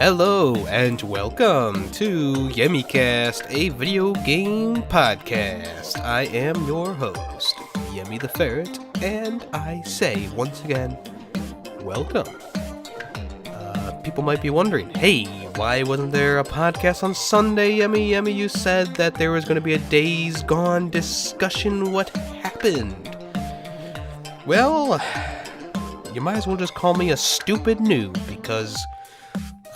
Hello and welcome to YemmyCast, a video game podcast. I am your host, YemmytheFerret, and I say once again, welcome. People might be wondering, hey, why wasn't there a podcast on Sunday, Yemmy? Yemmy, you said that there was going to be a Days Gone discussion. What happened? Well, you might as well just call me a stupid noob, because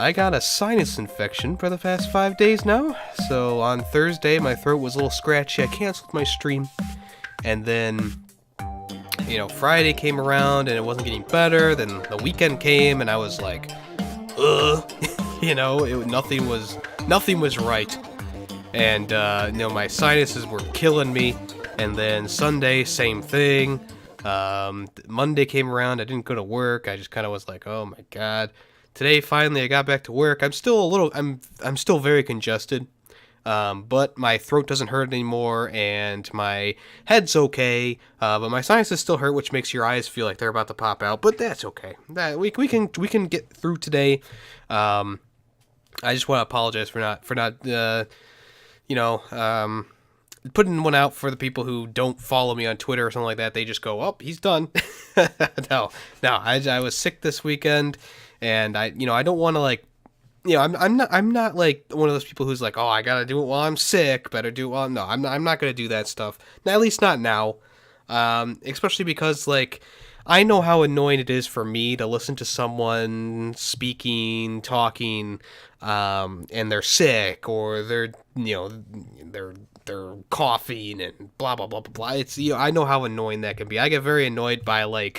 I got a sinus infection for the past 5 days now. So on Thursday, my throat was a little scratchy. I canceled my stream. And then, Friday came around and it wasn't getting better. Then the weekend came and I was like, nothing was right. And, my sinuses were killing me. And then Sunday, same thing. Monday came around. I didn't go to work. I just kind of was like, oh my God. Today, finally, I got back to work. I'm still very congested, but my throat doesn't hurt anymore, and my head's okay, but my sinuses still hurt, which makes your eyes feel like they're about to pop out, but that's okay. We can get through today. I just want to apologize for not putting one out for the people who don't follow me on Twitter or something like that. They just go, oh, he's done. No, I was sick this weekend. And I don't want to I'm not like one of those people who's like, oh, I gotta do it while I'm sick. Better do it while I'm not gonna do that stuff. At least not now. Especially because I know how annoying it is for me to listen to someone speaking, talking, and they're sick or they're coughing and blah blah blah blah blah. It's I know how annoying that can be. I get very annoyed by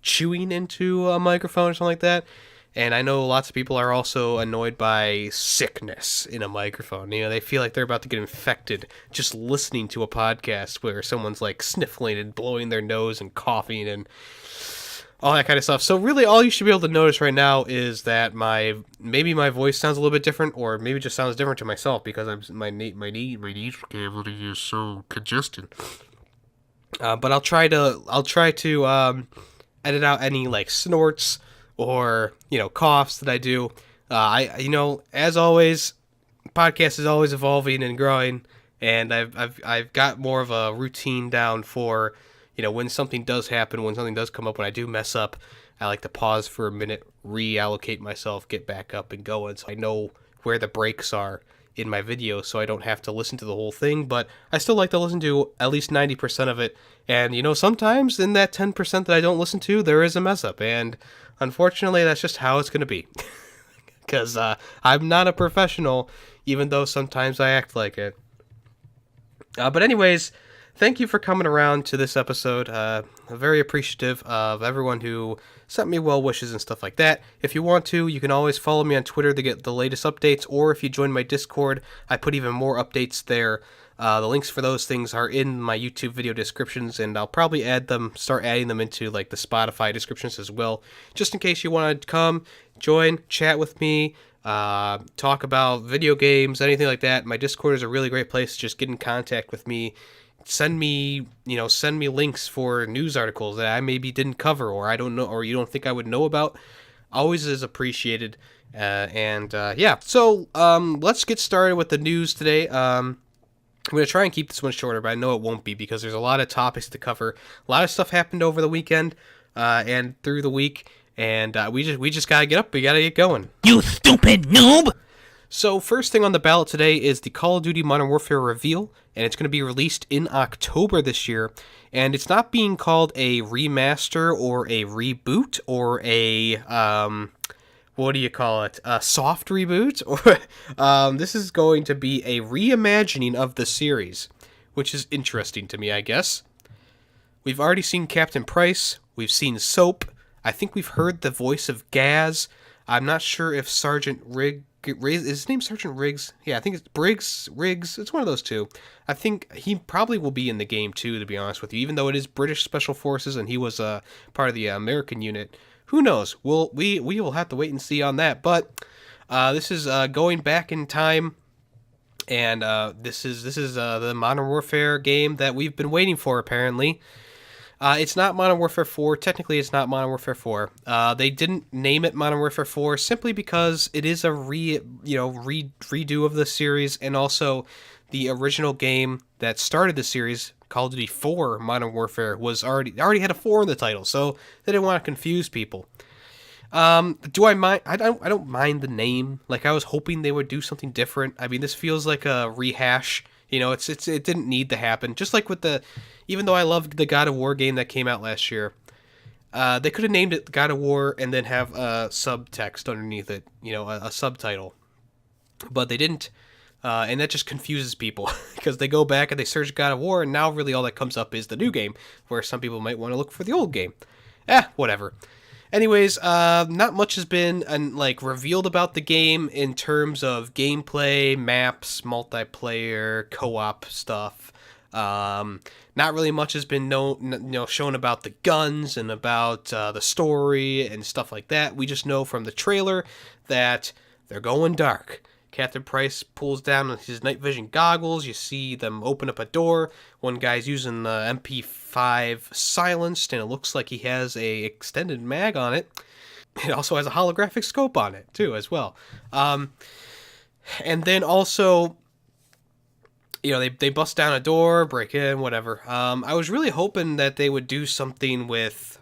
chewing into a microphone or something like that. And I know lots of people are also annoyed by sickness in a microphone. They feel like they're about to get infected just listening to a podcast where someone's sniffling and blowing their nose and coughing and all that kind of stuff. So really all you should be able to notice right now is that maybe my voice sounds a little bit different, or maybe it just sounds different to myself because my nasal cavity is so congested. But I'll try to edit out any snorts or coughs that I do. As always, podcast is always evolving and growing, and I've got more of a routine down for when something does happen, when something does come up, when I do mess up, I like to pause for a minute, reallocate myself, get back up and going, so I know where the breaks are in my video, so I don't have to listen to the whole thing. But I still like to listen to at least 90% of it, and sometimes in that 10% that I don't listen to, there is a mess up, and unfortunately that's just how it's going to be. Because I'm not a professional, even though sometimes I act like it. But anyways, thank you for coming around to this episode. I'm very appreciative of everyone who sent me well wishes and stuff like that. If you want to, you can always follow me on Twitter to get the latest updates, or if you join my Discord, I put even more updates there. The links for those things are in my YouTube video descriptions, and I'll probably start adding them into the Spotify descriptions as well, just in case you want to come, join, chat with me, talk about video games, anything like that. My Discord is a really great place to just get in contact with me. Send me links for news articles that I maybe didn't cover, or I don't know, or you don't think I would know about. Always is appreciated. So let's get started with the news today. I'm going to try and keep this one shorter, but I know it won't be because there's a lot of topics to cover. A lot of stuff happened over the weekend and through the week, and we just got to get up. We got to get going. You stupid noob! So first thing on the ballot today is the Call of Duty Modern Warfare reveal, and it's going to be released in October this year. And it's not being called a remaster or a reboot or a what do you call it? A soft reboot? Or this is going to be a reimagining of the series, which is interesting to me, I guess. We've already seen Captain Price. We've seen Soap. I think we've heard the voice of Gaz. I'm not sure if Sergeant Riggs, is his name Sergeant Riggs? Yeah, I think it's Riggs. It's one of those two. I think he probably will be in the game too, to be honest with you, even though it is British Special Forces and he was part of the American unit. Who knows? We will have to wait and see on that. But this is going back in time, and this is the Modern Warfare game that we've been waiting for, apparently. It's not Modern Warfare 4. Technically, it's not Modern Warfare 4. They didn't name it Modern Warfare 4 simply because it is a redo of the series, and also the original game that started the series, Call of Duty 4 Modern Warfare, was already had a 4 in the title, so they didn't want to confuse people. Do I mind? I don't mind the name. Like, I was hoping they would do something different. I mean, this feels like a rehash. It didn't need to happen. Just like with even though I loved the God of War game that came out last year, they could have named it God of War and then have a subtext underneath it, a subtitle. But they didn't, and that just confuses people because they go back and they search God of War, and now really all that comes up is the new game, where some people might want to look for the old game. Whatever. Anyways, not much has been revealed about the game in terms of gameplay, maps, multiplayer, co-op stuff. Not really much has been shown about the guns and about the story and stuff like that. We just know from the trailer that they're going dark. Captain Price pulls down his night vision goggles. You see them open up a door. One guy's using the MP5 silenced, and it looks like he has a extended mag on it. It also has a holographic scope on it, too, as well. And then also, they bust down a door, break in, whatever. I was really hoping that they would do something with,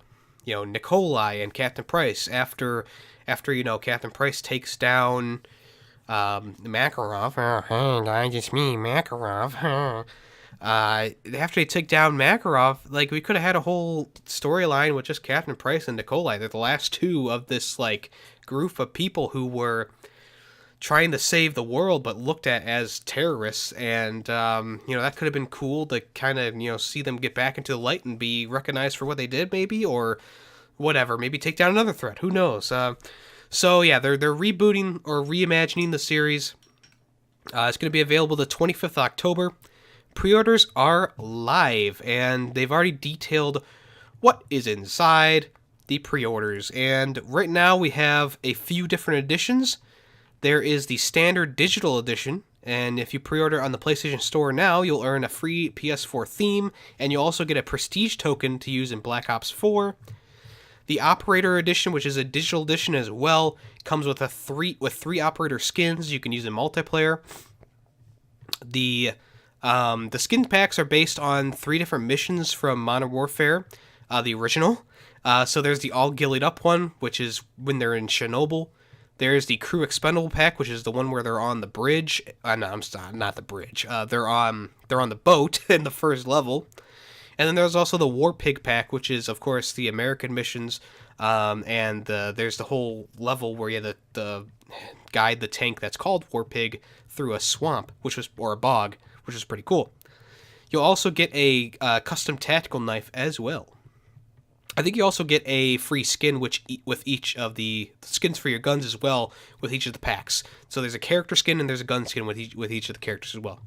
Nikolai and Captain Price after Captain Price takes down Makarov. Hey guys, it's me, Makarov. After they took down Makarov, we could have had a whole storyline with just Captain Price and Nikolai. They're the last two of this group of people who were trying to save the world but looked at as terrorists, and that could have been cool to kind of see them get back into the light and be recognized for what they did, maybe, or whatever, maybe take down another threat, who knows. So yeah, they're rebooting or reimagining the series. It's going to be available the 25th October. Pre-orders are live, and they've already detailed what is inside the pre-orders. And right now we have a few different editions. There is the standard digital edition, and if you pre-order on the PlayStation Store now, you'll earn a free PS4 theme, and you'll also get a prestige token to use in Black Ops 4. The Operator Edition, which is a digital edition as well, comes with three Operator skins you can use in multiplayer. The skin packs are based on 3 different missions from Modern Warfare, the original. So there's the All Gillied Up one, which is when they're in Chernobyl. There's the Crew Expendable pack, which is the one where they're on the bridge. No, I'm sorry, not the bridge. They're on the boat in the first level. And then there's also the War Pig pack, which is, of course, the American missions. And there's the whole level where you have the guide the tank that's called War Pig through a swamp, or a bog, which is pretty cool. You'll also get a custom tactical knife as well. I think you also get a free skin with each of the skins for your guns as well with each of the packs. So there's a character skin and there's a gun skin with each of the characters as well.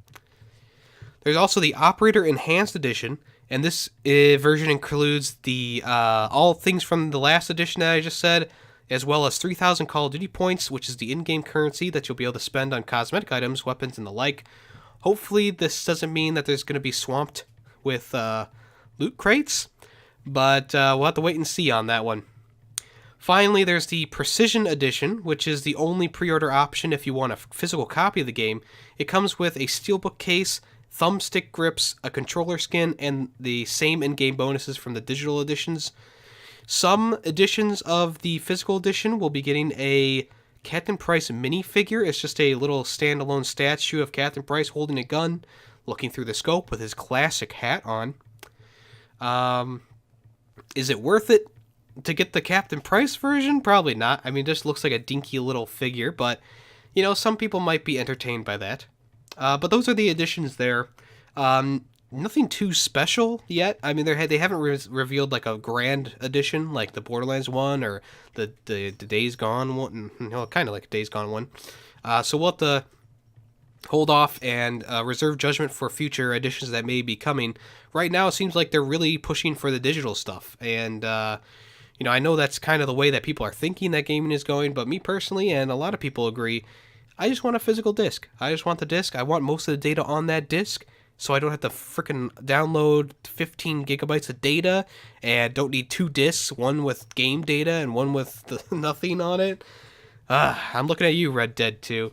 There's also the Operator Enhanced Edition, and this version includes the all things from the last edition that I just said, as well as 3,000 Call of Duty points, which is the in-game currency that you'll be able to spend on cosmetic items, weapons, and the like. Hopefully this doesn't mean that there's going to be swamped with loot crates, but we'll have to wait and see on that one. Finally, there's the Precision Edition, which is the only pre-order option if you want a physical copy of the game. It comes with a steelbook case, thumbstick grips, a controller skin, and the same in-game bonuses from the digital editions. Some editions of the physical edition will be getting a Captain Price minifigure. It's just a little standalone statue of Captain Price holding a gun, looking through the scope with his classic hat on. Is it worth it to get the Captain Price version? Probably not. I mean, it just looks like a dinky little figure, but, some people might be entertained by that. But those are the additions there. Nothing too special yet. I mean, they haven't revealed a grand edition like the Borderlands one or the Days Gone one. Kind of like a Days Gone one. So we'll have to hold off and reserve judgment for future editions that may be coming. Right now, it seems like they're really pushing for the digital stuff, and I know that's kind of the way that people are thinking that gaming is going. But me personally, and a lot of people agree, I just want a physical disc. I just want the disc. I want most of the data on that disc. so I don't have to frickin' download 15 gigabytes of data and don't need 2 discs, one with game data and one with nothing on it. I'm looking at you, Red Dead 2.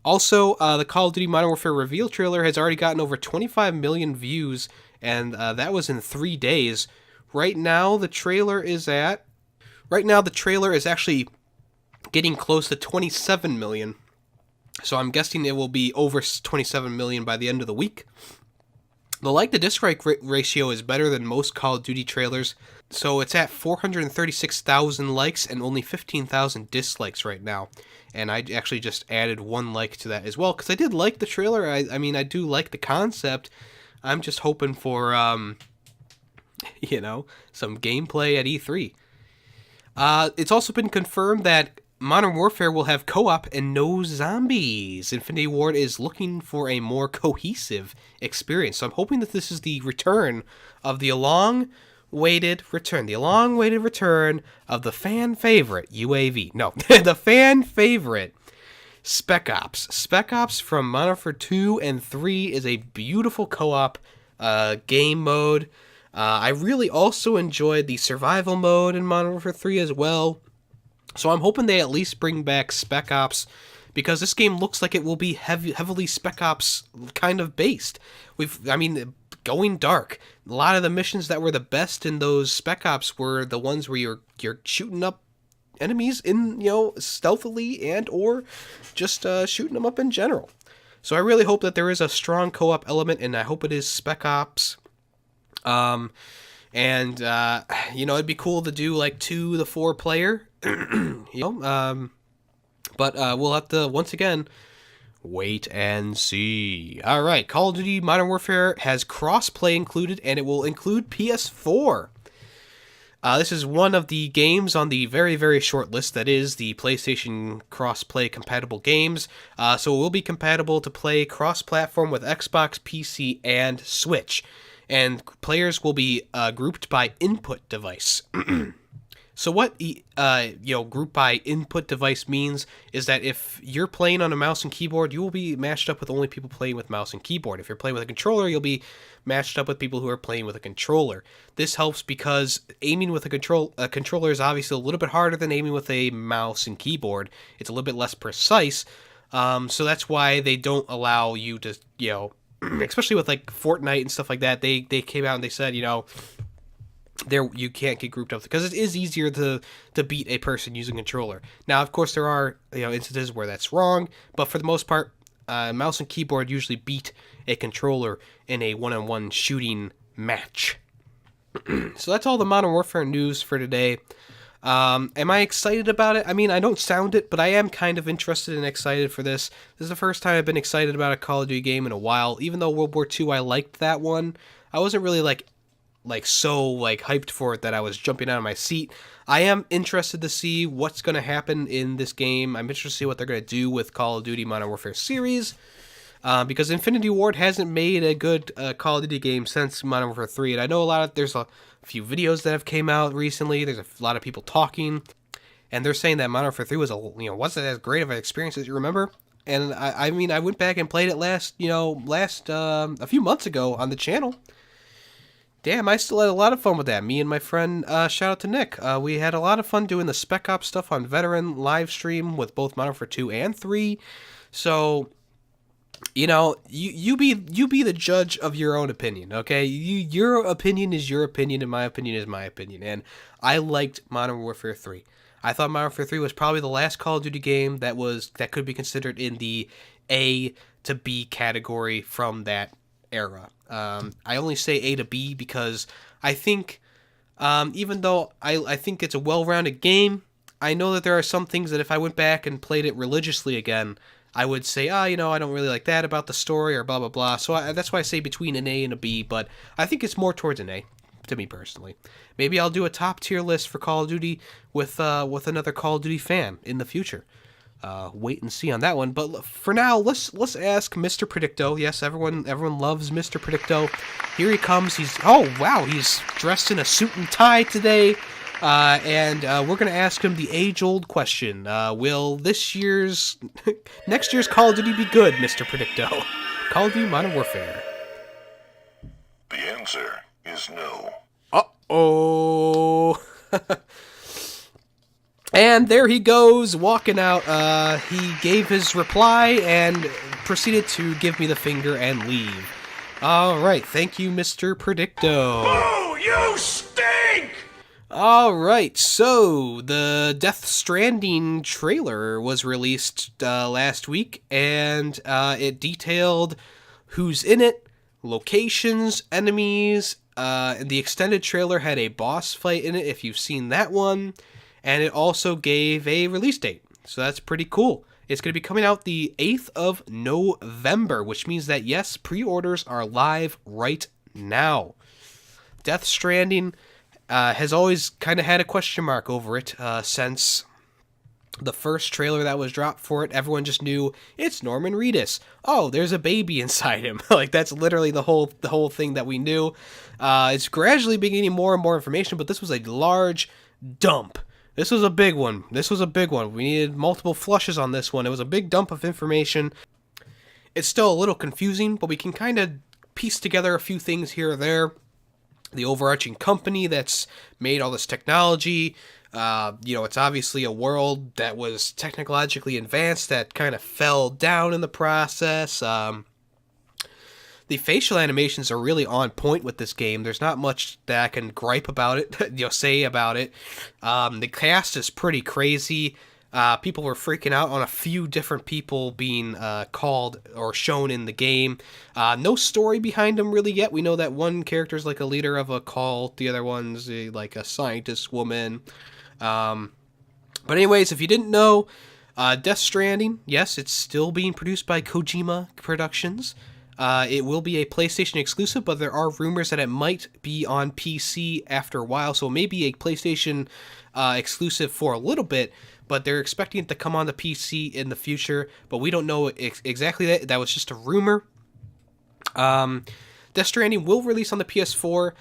Also, the Call of Duty Modern Warfare reveal trailer has already gotten over 25 million views, and that was in 3 days. Right now, the trailer is actually getting close to 27 million. So I'm guessing it will be over 27 million by the end of the week. The like to dislike ratio is better than most Call of Duty trailers. So it's at 436,000 likes and only 15,000 dislikes right now. And I actually just added 1 like to that as well, because I did like the trailer. I mean, I do like the concept. I'm just hoping for, some gameplay at E3. It's also been confirmed that Modern Warfare will have co-op and no zombies. Infinity Ward is looking for a more cohesive experience. So I'm hoping that this is the return of the long-awaited return of the fan favorite UAV. No, the fan favorite Spec Ops. Spec Ops from Modern Warfare 2 and 3 is a beautiful co-op game mode. I really also enjoyed the survival mode in Modern Warfare 3 as well. So I'm hoping they at least bring back Spec Ops, because this game looks like it will be heavily Spec Ops kind of based. Going dark. A lot of the missions that were the best in those Spec Ops were the ones where you're shooting up enemies in, stealthily and or just shooting them up in general. So I really hope that there is a strong co-op element, and I hope it is Spec Ops. It'd be cool to do like 2 to 4 player, but we'll have to, once again, wait and see. All right, Call of Duty Modern Warfare has cross-play included, and it will include PS4. This is one of the games on the very, very short list that is the PlayStation cross-play compatible games. So it will be compatible to play cross-platform with Xbox, PC, and Switch. And players will be grouped by input device. So what group by input device means is that if you're playing on a mouse and keyboard, you will be matched up with only people playing with mouse and keyboard. If you're playing with a controller, you'll be matched up with people who are playing with a controller. This helps because aiming with a controller is obviously a little bit harder than aiming with a mouse and keyboard. It's a little bit less precise. So that's why they don't allow you to, especially with like Fortnite and stuff like that, they came out and they said, you can't get grouped up, because it is easier to beat a person using a controller. Now, of course, there are instances where that's wrong, but for the most part, mouse and keyboard usually beat a controller in a one-on-one shooting match. So that's all the Modern Warfare news for today. Am I excited about it? I mean, I don't sound it, but I am kind of interested and excited for this. This is the first time I've been excited about a Call of Duty game in a while. Even though World War II, I liked that one, I wasn't really so hyped for it that I was jumping out of my seat. I am interested to see what's going to happen in this game. I'm interested to see what they're going to do with Call of Duty Modern Warfare series, because Infinity Ward hasn't made a good Call of Duty game since Modern Warfare 3, and I know there's a few videos that have came out recently. There's a lot of people talking, and they're saying that Modern Warfare 3 wasn't as great of an experience as you remember. And I went back and played it a few months ago on the channel. Damn, I still had a lot of fun with that. Me and my friend, shout out to Nick. We had a lot of fun doing the Spec Ops stuff on Veteran live stream with both Modern Warfare 2 and 3. So, you be the judge of your own opinion, okay? Your opinion is your opinion, and my opinion is my opinion. And I liked Modern Warfare 3. I thought Modern Warfare 3 was probably the last Call of Duty game that could be considered in the A to B category from that era. I only say A to B because I think, even though I think it's a well-rounded game, I know that there are some things that if I went back and played it religiously again, I would say, I don't really like that about the story or blah, blah, blah. So that's why I say between an A and a B, but I think it's more towards an A, to me personally. Maybe I'll do a top tier list for Call of Duty with another Call of Duty fan in the future. Wait and see on that one. But for now, let's ask Mr. Predicto. Yes, everyone loves Mr. Predicto. Here he comes. He's dressed in a suit and tie today. And we're going to ask him the age-old question. Will next year's Call of Duty be good, Mr. Predicto? Call of Duty Modern Warfare? The answer is no. Uh-oh. And there he goes, walking out. He gave his reply and proceeded to give me the finger and leave. All right, thank you, Mr. Predicto. Oh, you stink! All right, so the Death Stranding trailer was released last week, and it detailed who's in it, locations, enemies, and the extended trailer had a boss fight in it, if you've seen that one, and it also gave a release date, so that's pretty cool. It's going to be coming out the 8th of November, which means that, yes, pre-orders are live right now. Death Stranding has always kind of had a question mark over it since the first trailer that was dropped for it. Everyone just knew it's Norman Reedus. Oh, there's a baby inside him. Like, that's literally the whole thing that we knew. It's gradually been getting more and more information, but this was a large dump. This was a big one. We needed multiple flushes on this one. It was a big dump of information. It's still a little confusing, but we can kind of piece together a few things here or there. The overarching company that's made all this technology, it's obviously a world that was technologically advanced that kind of fell down in the process. The facial animations are really on point with this game. There's not much that I can gripe about it, say about it. The cast is pretty crazy. People were freaking out on a few different people being called or shown in the game. No story behind them really yet. We know that one character is like a leader of a cult. The other one's like a scientist woman. But anyways, if you didn't know, Death Stranding, yes, it's still being produced by Kojima Productions. It will be a PlayStation exclusive, but there are rumors that it might be on PC after a while, so it may be a PlayStation exclusive for a little bit, but they're expecting it to come on the PC in the future, but we don't know exactly that. That was just a rumor. Death Stranding will release on the PS4,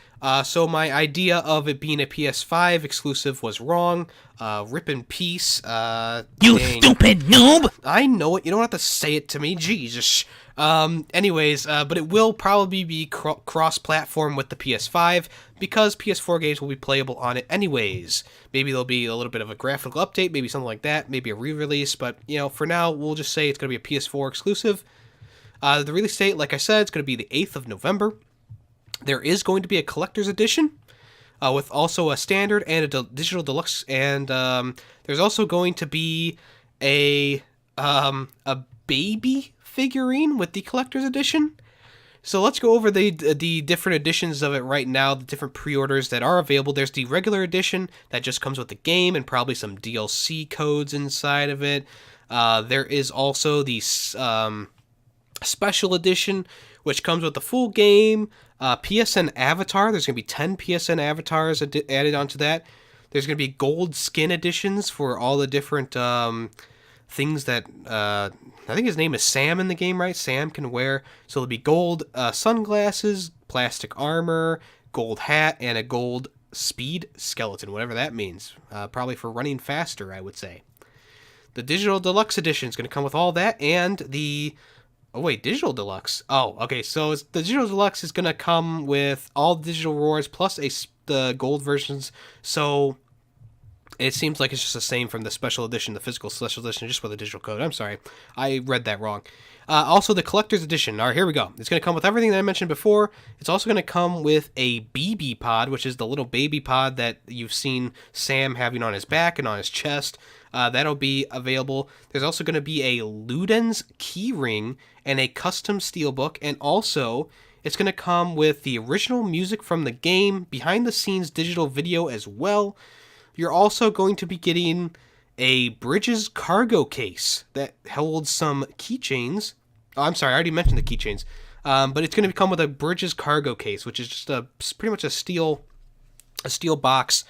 so my idea of it being a PS5 exclusive was wrong. Rip in peace. You stupid noob! I know it. You don't have to say it to me. Jesus. But it will probably be cross-platform with the PS5 because PS4 games will be playable on it anyways. Maybe there'll be a little bit of a graphical update, maybe something like that, maybe a re-release, but, for now, we'll just say it's going to be a PS4 exclusive. The release date, like I said, it's going to be the 8th of November. There is going to be a collector's edition with also a standard and a digital deluxe, and there's also going to be a baby figurine with the collector's edition. So let's go over the different editions of it right now, the different pre-orders that are available. There's the regular edition that just comes with the game and probably some DLC codes inside of it. There is also the special edition, which comes with the full game, PSN avatar. There's going to be 10 PSN avatars added onto that. There's going to be gold skin editions for all the different things that I think his name is Sam in the game, right? Sam can wear. So there'll be gold sunglasses, plastic armor, gold hat, and a gold speed skeleton, whatever that means. Probably for running faster, I would say. The digital deluxe edition is going to come with all that, and the... Oh, wait, digital deluxe. Oh, okay, so the digital deluxe is going to come with all digital rewards plus the gold versions, so it seems like it's just the same from the special edition, the physical special edition, just with a digital code. I'm sorry, I read that wrong. Also, the collector's edition. All right, here we go. It's going to come with everything that I mentioned before. It's also going to come with a BB pod, which is the little baby pod that you've seen Sam having on his back and on his chest. That'll be available. There's also going to be a Ludens keyring and a custom steelbook, and also it's going to come with the original music from the game, behind-the-scenes digital video as well. You're also going to be getting a Bridges cargo case that holds some keychains. Oh, I'm sorry, I already mentioned the keychains. But it's going to come with a Bridges cargo case, which is just pretty much a steel box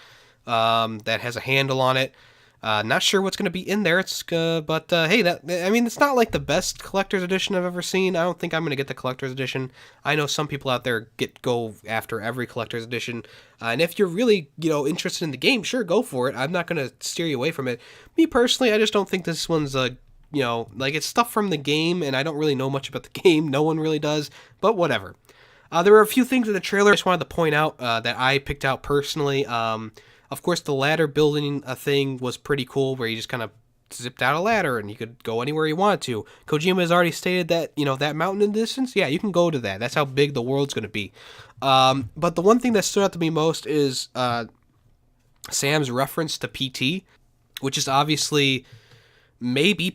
that has a handle on it. Not sure what's going to be in there. But hey, it's not like the best collector's edition I've ever seen. I don't think I'm going to get the collector's edition. I know some people out there go after every collector's edition. And if you're really, interested in the game, sure, go for it. I'm not going to steer you away from it. Me personally, I just don't think this one's like it's stuff from the game, and I don't really know much about the game. No one really does, but whatever. There were a few things in the trailer I just wanted to point out that I picked out personally. Of course, the ladder building thing was pretty cool, where you just kind of zipped out a ladder and you could go anywhere you wanted to. Kojima has already stated that, that mountain in the distance, yeah, you can go to that. That's how big the world's going to be. But the one thing that stood out to me most is Sam's reference to PT, which is obviously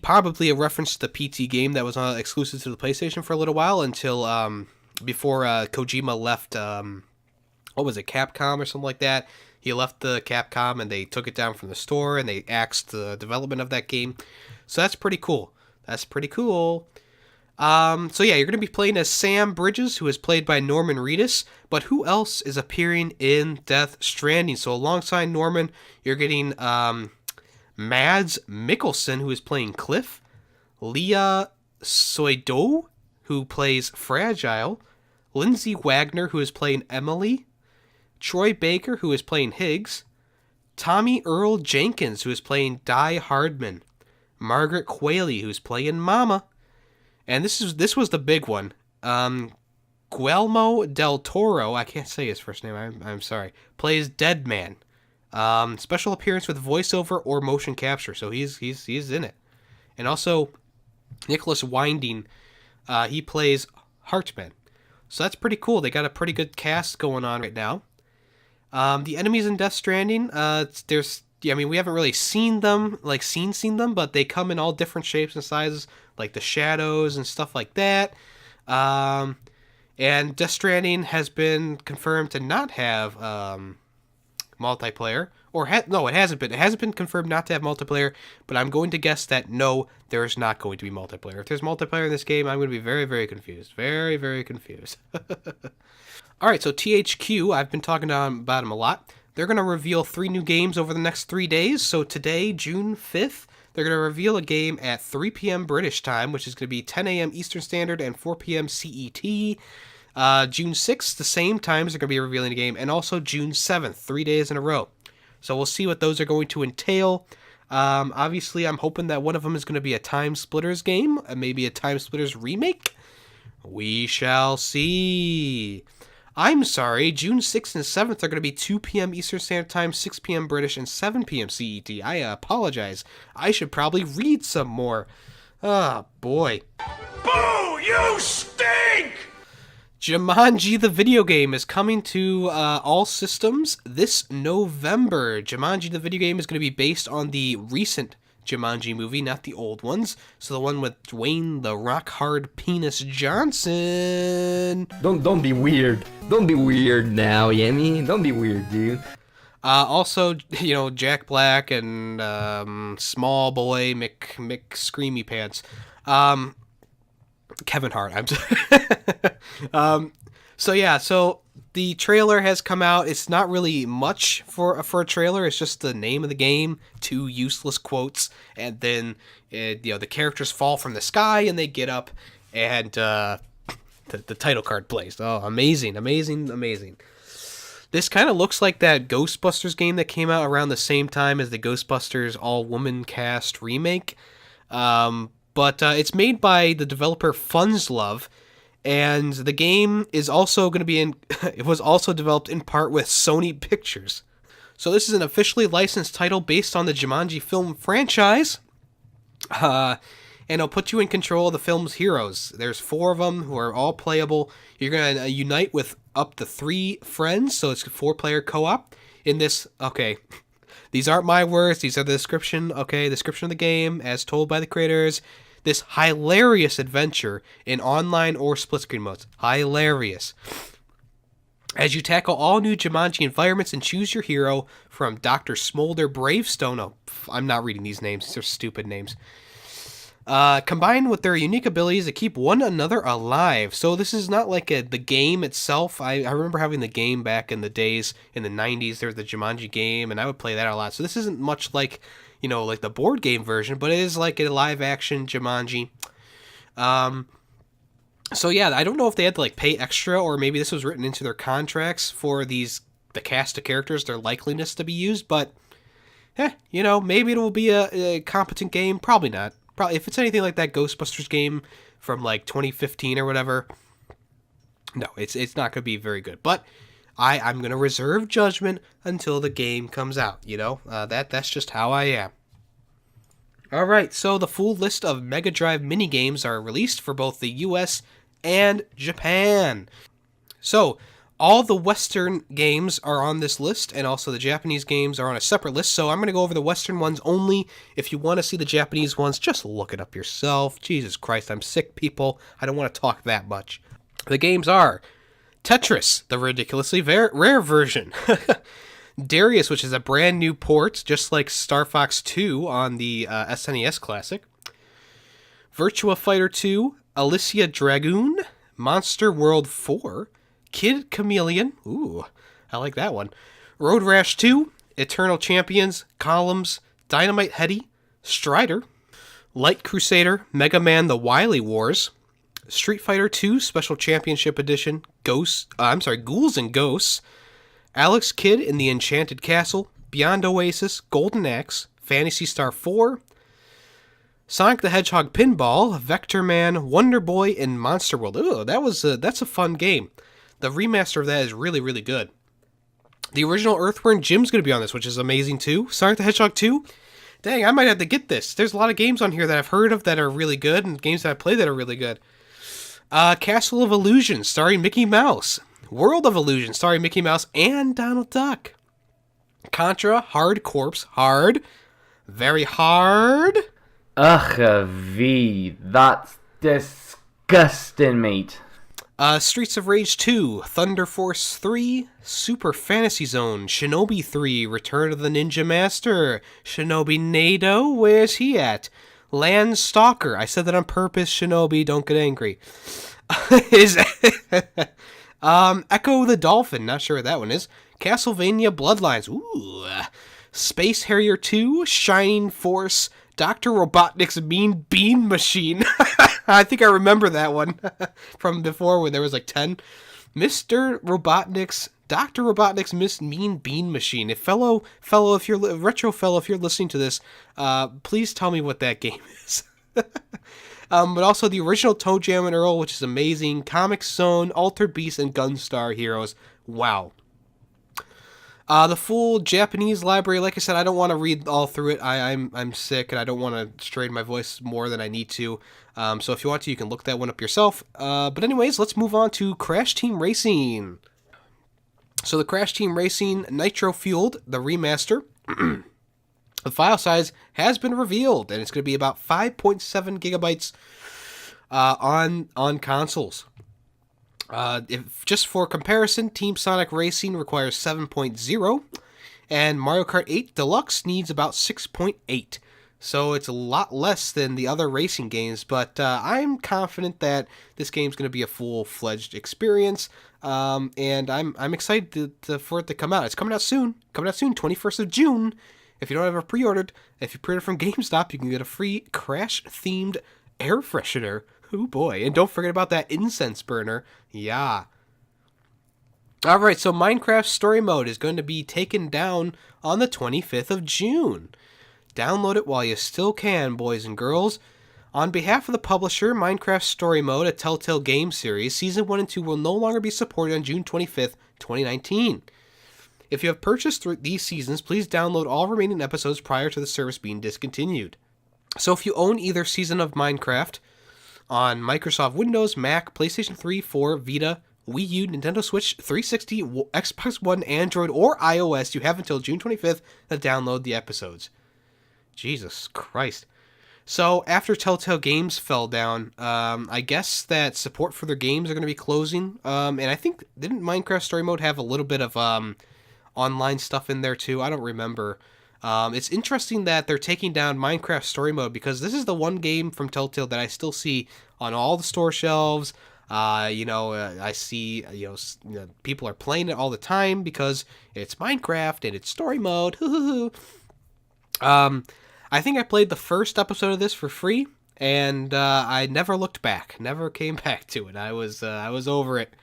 probably a reference to the PT game that was exclusive to the PlayStation for a little while until before Kojima left, what was it, Capcom or something like that. He left the Capcom and they took it down from the store and they axed the development of that game. So that's pretty cool. So yeah, you're going to be playing as Sam Bridges, who is played by Norman Reedus. But who else is appearing in Death Stranding? So alongside Norman, you're getting Mads Mikkelsen, who is playing Cliff. Leah Soido, who plays Fragile. Lindsay Wagner, who is playing Emily. Troy Baker, who is playing Higgs. Tommy Earl Jenkins, who is playing Die Hardman. Margaret Qualley, who's playing Mama. And this was the big one. Guillermo del Toro, I can't say his first name, I'm sorry, plays Deadman. Special appearance with voiceover or motion capture, so he's in it. And also, Nicholas Winding, he plays Hartman. So that's pretty cool. They got a pretty good cast going on right now. The enemies in Death Stranding, we haven't really seen them, seen them, but they come in all different shapes and sizes, like the shadows and stuff like that. And Death Stranding has been confirmed to not have multiplayer, it hasn't been. It hasn't been confirmed not to have multiplayer, but I'm going to guess that no, there is not going to be multiplayer. If there's multiplayer in this game, I'm going to be very, very confused. Very, very confused. All right, so THQ, I've been talking about them a lot. They're going to reveal 3 new games over the next 3 days. So today, June 5th, they're going to reveal a game at 3 p.m. British time, which is going to be 10 a.m. Eastern Standard and 4 p.m. CET. June 6th, the same times they're going to be revealing a game, and also June 7th, 3 days in a row. So we'll see what those are going to entail. Obviously, I'm hoping that one of them is going to be a Time Splitters game, maybe a Time Splitters remake. We shall see. I'm sorry, June 6th and 7th are going to be 2 p.m. Eastern Standard Time, 6 p.m. British, and 7 p.m. CET. I apologize. I should probably read some more. Oh, boy. Boo! You stink! Jumanji the video game is coming to all systems this November. Jumanji the video game is going to be based on the recent Jumanji movie, not the old ones. So the one with Dwayne the Rock Hard Penis Johnson. Don't be weird. Don't be weird now, Yemmy. Don't be weird, dude. Also, Jack Black and Small Boy Mick Screamy Pants. Kevin Hart. So the trailer has come out. It's not really much for a trailer. It's just the name of the game, 2 useless quotes, and then the characters fall from the sky and they get up, and the title card plays. Oh, amazing! This kind of looks like that Ghostbusters game that came out around the same time as the Ghostbusters all-woman cast remake. But it's made by the developer Funslove, and the game is also going to be it was also developed in part with Sony Pictures. So this is an officially licensed title based on the Jumanji film franchise. And it'll put you in control of the film's heroes. There's 4 of them who are all playable. You're going to unite with up to 3 friends, so it's a 4-player co-op. In this, okay, these aren't my words, these are the description, okay, description of the game as told by the creators. This hilarious adventure in online or split-screen modes. Hilarious. As you tackle all new Jumanji environments and choose your hero from Dr. Smolder Bravestone. Oh, I'm not reading these names. These are stupid names. Combined with their unique abilities to keep one another alive. So this is not like the game itself. I remember having the game back in the days, in the 90s. There was the Jumanji game, and I would play that a lot. So this isn't much like, like the board game version, but it is like a live-action Jumanji. So yeah, I don't know if they had to pay extra, or maybe this was written into their contracts for the cast of characters, their likeliness to be used, but maybe it will be a competent game. Probably not. Probably if it's anything like that Ghostbusters game from like 2015 or whatever. No, it's not gonna be very good. But I'm gonna reserve judgment until the game comes out. You know, that's just how I am. All right, so the full list of Mega Drive mini games are released for both the U.S. and Japan. So all the Western games are on this list, and also the Japanese games are on a separate list. So I'm going to go over the Western ones only. If you want to see the Japanese ones, just look it up yourself. Jesus Christ, I'm sick, people. I don't want to talk that much. The games are Tetris, the ridiculously rare version. Darius, which is a brand new port, just like Star Fox 2 on the SNES Classic. Virtua Fighter 2, Alicia Dragoon, Monster World 4, Kid Chameleon, ooh, I like that one. Road Rash 2, Eternal Champions, Columns, Dynamite Heady, Strider, Light Crusader, Mega Man The Wily Wars, Street Fighter 2 Special Championship Edition, Ghouls and Ghosts, Alex Kidd in the Enchanted Castle, Beyond Oasis, Golden Axe, Phantasy Star 4, Sonic the Hedgehog Pinball, Vector Man, Wonder Boy, and Monster World. Ooh, that's a fun game. The remaster of that is really, really good. The original Earthworm Jim's going to be on this, which is amazing too. Sonic the Hedgehog 2. Dang, I might have to get this. There's a lot of games on here that I've heard of that are really good, and games that I play that are really good. Castle of Illusion, starring Mickey Mouse. World of Illusion, starring Mickey Mouse and Donald Duck. Contra, Hard Corpse, hard. Very hard. Ugh, V. That's disgusting, mate. Streets of Rage 2, Thunder Force 3, Super Fantasy Zone, Shinobi 3, Return of the Ninja Master, Shinobi Nado, where's he at? Land Stalker, I said that on purpose, Shinobi, don't get angry. Echo the Dolphin, not sure what that one is. Castlevania Bloodlines, ooh. Space Harrier 2, Shining Force, Dr. Robotnik's Mean Bean Machine. I think I remember that one from before when there was like 10. Dr. Robotnik's Mean Bean Machine. If if you're retro fellow, if you're listening to this, please tell me what that game is. But also the original Toe Jam and Earl, which is amazing. Comic Zone, Altered Beast, and Gunstar Heroes. Wow. The full Japanese library, like I said, I don't want to read all through it. I'm sick, and I don't want to strain my voice more than I need to. So if you want to, you can look that one up yourself. But anyways, let's move on to Crash Team Racing. So the Crash Team Racing Nitro Fueled, the remaster. The file size has been revealed, and it's going to be about 5.7 gigabytes on consoles. If just for comparison, Team Sonic Racing requires 7.0, and Mario Kart 8 Deluxe needs about 6.8. So it's a lot less than the other racing games, but I'm confident that this game's going to be a full-fledged experience, and I'm excited for it to come out. It's coming out soon. 21st of June. If you don't have it pre-ordered, if you pre-order from GameStop, you can get a free Crash-themed air freshener. Oh boy, and don't forget about that incense burner. Yeah. Alright, so Minecraft Story Mode is going to be taken down on the 25th of June. Download it while you still can, boys and girls. On behalf of the publisher, Minecraft Story Mode, a Telltale game series, Season 1 and 2 will no longer be supported on June 25th, 2019. If you have purchased these seasons, please download all remaining episodes prior to the service being discontinued. So if you own either season of Minecraft on Microsoft Windows, Mac, PlayStation 3, 4, Vita, Wii U, Nintendo Switch, 360, Xbox One, Android, or iOS, you have until June 25th to download the episodes. Jesus Christ. So after Telltale Games fell down, I guess that support for their games are going to be closing. And I think, didn't Minecraft Story Mode have a little bit of online stuff in there too? I don't remember. It's interesting that they're taking down Minecraft Story Mode because this is the one game from Telltale that I still see on all the store shelves. I see, people are playing it all the time because it's Minecraft and it's Story Mode. I think I played the first episode of this for free, and I never looked back. Never came back to it. I was over it.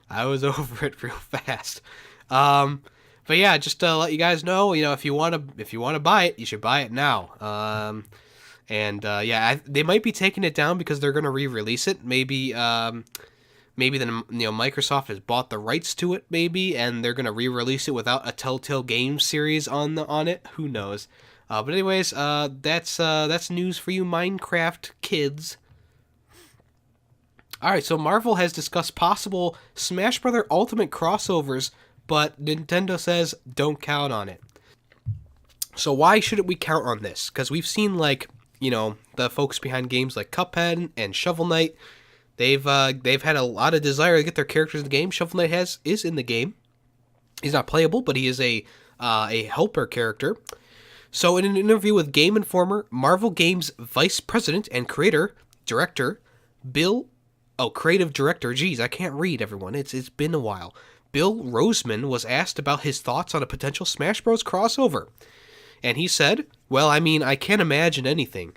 I was over it real fast. But yeah, just to let you guys know, if you want to buy it, you should buy it now. And they might be taking it down because they're going to re-release it. Maybe Microsoft has bought the rights to it, maybe, and they're going to re-release it without a Telltale Games series on it. Who knows? But anyways, that's news for you Minecraft kids. All right, so Marvel has discussed possible Smash Bros. Ultimate crossovers, but Nintendo says don't count on it. So why shouldn't we count on this? Because we've seen, like, the folks behind games like CupHead and Shovel Knight, they've had a lot of desire to get their characters in the game. Shovel Knight is in the game. He's not playable, but he is a helper character. So in an interview with Game Informer, Marvel Games Vice President and Creative Director, geez, I can't read, everyone. It's been a while. Bill Roseman was asked about his thoughts on a potential Smash Bros. Crossover. And he said, well, I mean, I can't imagine anything.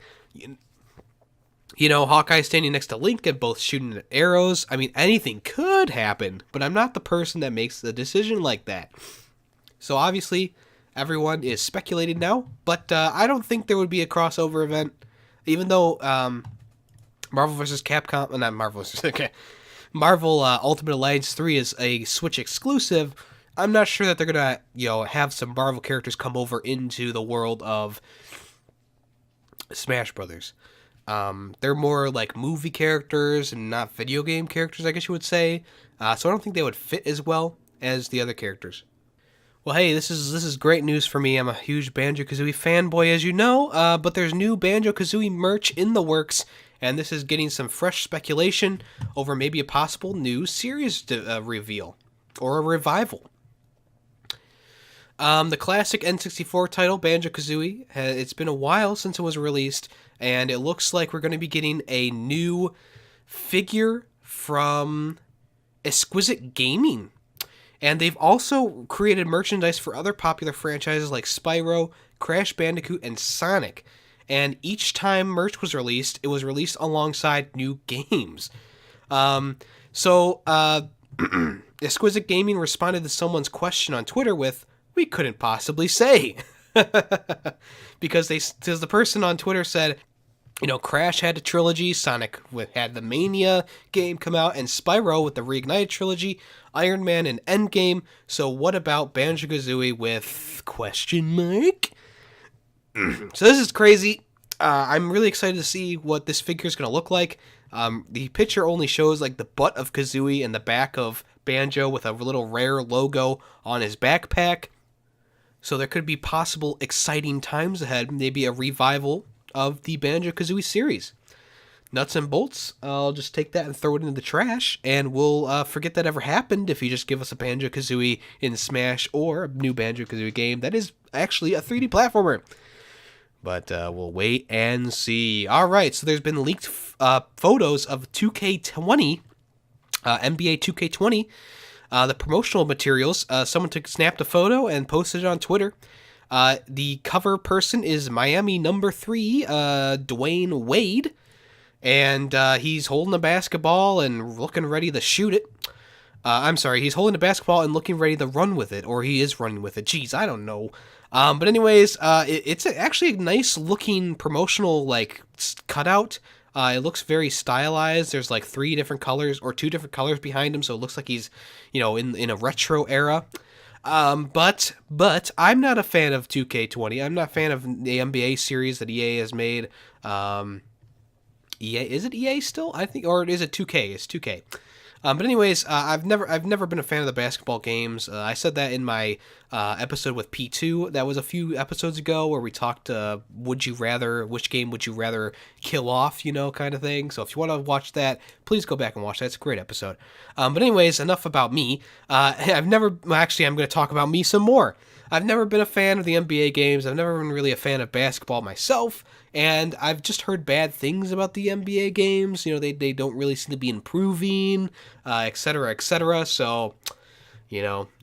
Hawkeye standing next to Link and both shooting at arrows. I mean, anything could happen, but I'm not the person that makes the decision like that. So obviously, everyone is speculating now, but I don't think there would be a crossover event, even though Marvel vs. Capcom, not Marvel vs. Okay, Marvel Ultimate Alliance 3 is a Switch exclusive. I'm not sure that they're gonna, have some Marvel characters come over into the world of Smash Brothers. They're more like movie characters and not video game characters, I guess you would say. So I don't think they would fit as well as the other characters. Well, hey, this is great news for me. I'm a huge Banjo-Kazooie fanboy, as you know, but there's new Banjo-Kazooie merch in the works, and this is getting some fresh speculation over maybe a possible new series reveal or a revival. The classic N64 title, Banjo-Kazooie, it's been a while since it was released, and it looks like we're going to be getting a new figure from Exquisite Gaming. And they've also created merchandise for other popular franchises like Spyro, Crash Bandicoot, and Sonic. And each time merch was released, it was released alongside new games. Exquisite Gaming responded to someone's question on Twitter with, "We couldn't possibly say." because the person on Twitter said, Crash had a trilogy, Sonic had the Mania game come out, and Spyro with the Reignited trilogy, Iron Man and Endgame. So what about Banjo-Kazooie with question mark? So this is crazy. I'm really excited to see what this figure is going to look like. The picture only shows like the butt of Kazooie and the back of Banjo with a little rare logo on his backpack. So there could be possible exciting times ahead, maybe a revival of the Banjo-Kazooie series. Nuts and bolts, I'll just take that and throw it into the trash, and we'll forget that ever happened if you just give us a Banjo-Kazooie in Smash or a new Banjo-Kazooie game that is actually a 3D platformer. But we'll wait and see. All right, so there's been leaked photos of 2K20, NBA 2K20, the promotional materials. Someone snapped a photo and posted it on Twitter. The cover person is Miami number 3, Dwayne Wade, and he's holding a basketball and looking ready to shoot it. He's holding a basketball and looking ready to run with it, or he is running with it. Jeez, I don't know. But anyways, it's actually a nice looking promotional cutout. It looks very stylized. There's like 3 different colors or 2 different colors behind him, so it looks like he's in a retro era. But I'm not a fan of 2K20. I'm not a fan of the NBA series that EA has made. EA, is it EA still? I think, or is it 2K? It's 2K. But anyways, I've never been a fan of the basketball games. I said that in my episode with P2. That was a few episodes ago where we talked which game would you rather kill off, kind of thing. So if you want to watch that, please go back and watch that. It's a great episode. But anyways, enough about me. I'm going to talk about me some more. I've never been a fan of the NBA games. I've never been really a fan of basketball myself. And I've just heard bad things about the NBA games. They don't really seem to be improving, et cetera, et cetera. So,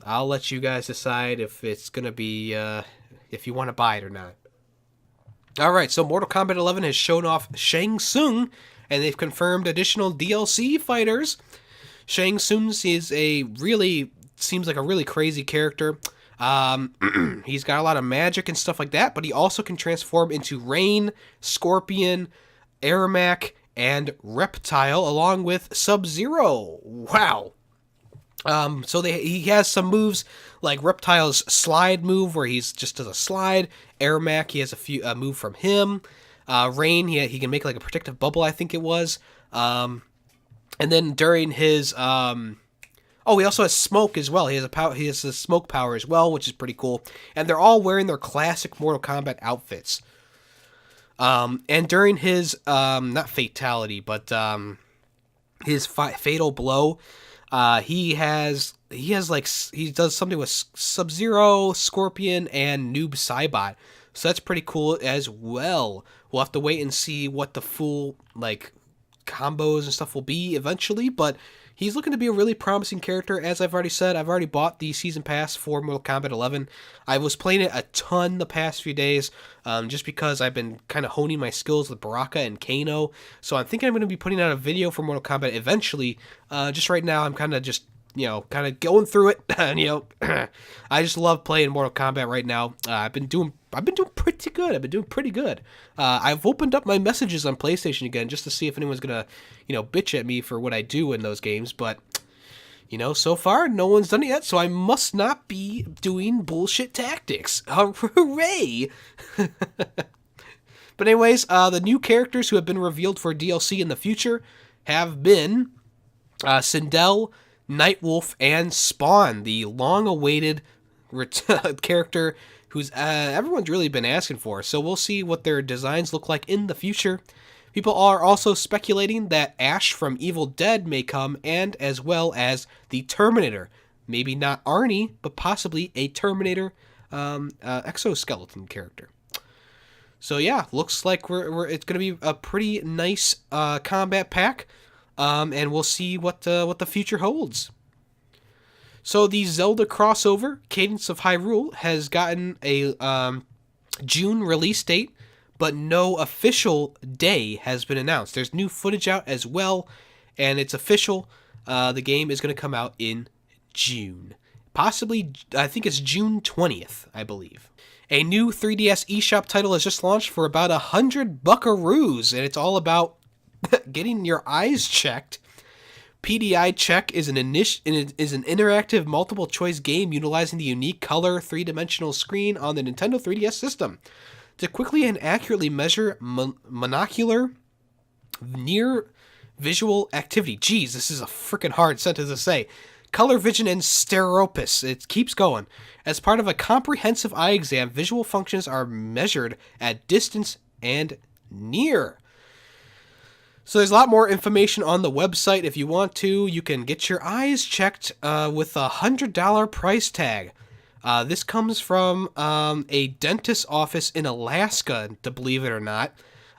I'll let you guys decide if it's going to be, if you want to buy it or not. All right, so Mortal Kombat 11 has shown off Shang Tsung, and they've confirmed additional DLC fighters. Shang Tsung seems like a really crazy character. He's got a lot of magic and stuff like that, but he also can transform into Rain, Scorpion, Aramaki, and Reptile, along with Sub-Zero. Wow. He has some moves like Reptile's slide move, where he's just does a slide. Aramaki, he has a move from him. Rain, he can make like a protective bubble, I think it was. And then during his he also has smoke as well. He has a smoke power as well, which is pretty cool. And they're all wearing their classic Mortal Kombat outfits. And during his not fatality, but his fatal blow, he does something with Sub-Zero, Scorpion, and Noob Saibot. So that's pretty cool as well. We'll have to wait and see what the full combos and stuff will be eventually, but he's looking to be a really promising character. As I've already said, I've already bought the season pass for Mortal Kombat 11. I was playing it a ton the past few days, just because I've been kind of honing my skills with Baraka and Kano. So I'm thinking I'm going to be putting out a video for Mortal Kombat eventually. Just right now, I'm kind of going through it. And, I just love playing Mortal Kombat right now. I've been doing pretty good. I've opened up my messages on PlayStation again just to see if anyone's gonna, bitch at me for what I do in those games. But, so far no one's done it yet, so I must not be doing bullshit tactics. Hooray! But anyways, the new characters who have been revealed for DLC in the future have been Sindel, Nightwolf, and Spawn, the long-awaited character who's everyone's really been asking for. So we'll see what their designs look like in the future. People are also speculating that Ash from Evil Dead may come, and as well as the Terminator. Maybe not Arnie, but possibly a Terminator exoskeleton character. So yeah, looks like it's going to be a pretty nice combat pack. And we'll see what the future holds. So the Zelda crossover, Cadence of Hyrule, has gotten a June release date, but no official day has been announced. There's new footage out as well, and it's official. The game is going to come out in June. Possibly, I think it's June 20th, I believe. A new 3DS eShop title has just launched for about 100 buckaroos, and it's all about getting your eyes checked. PDI Check is an interactive multiple choice game utilizing the unique color 3-dimensional screen on the Nintendo 3DS system to quickly and accurately measure monocular near visual activity. Jeez, this is a freaking hard sentence to say. Color vision and stereopsis. It keeps going. As part of a comprehensive eye exam, visual functions are measured at distance and near. So there's a lot more information on the website. If you want to, you can get your eyes checked with a $100 price tag. This comes from a dentist's office in Alaska, to believe it or not.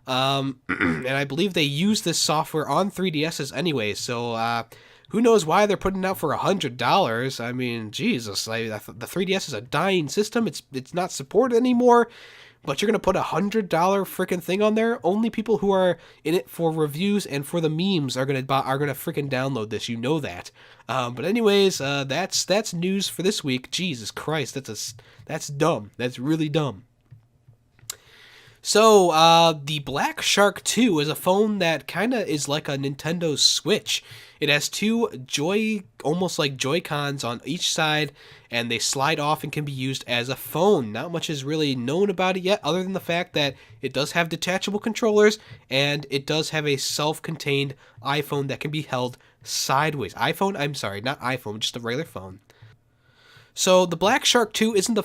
And I believe they use this software on 3DSs anyway, so who knows why they're putting it out for $100. I mean, Jesus, the 3DS is a dying system. It's not supported anymore. But you're going to put $100 freaking thing on there? Only people who are in it for reviews and for the memes are going to freaking download this. You know that. But anyways, that's news for this week. Jesus Christ, that's dumb. That's really dumb. So, the Black Shark 2 is a phone that kind of is like a Nintendo Switch. It has two almost like Joy-Cons on each side, and they slide off and can be used as a phone. Not much is really known about it yet, other than the fact that it does have detachable controllers, and it does have a self-contained iPhone that can be held sideways. Not iPhone, just a regular phone. So the Black Shark 2 isn't the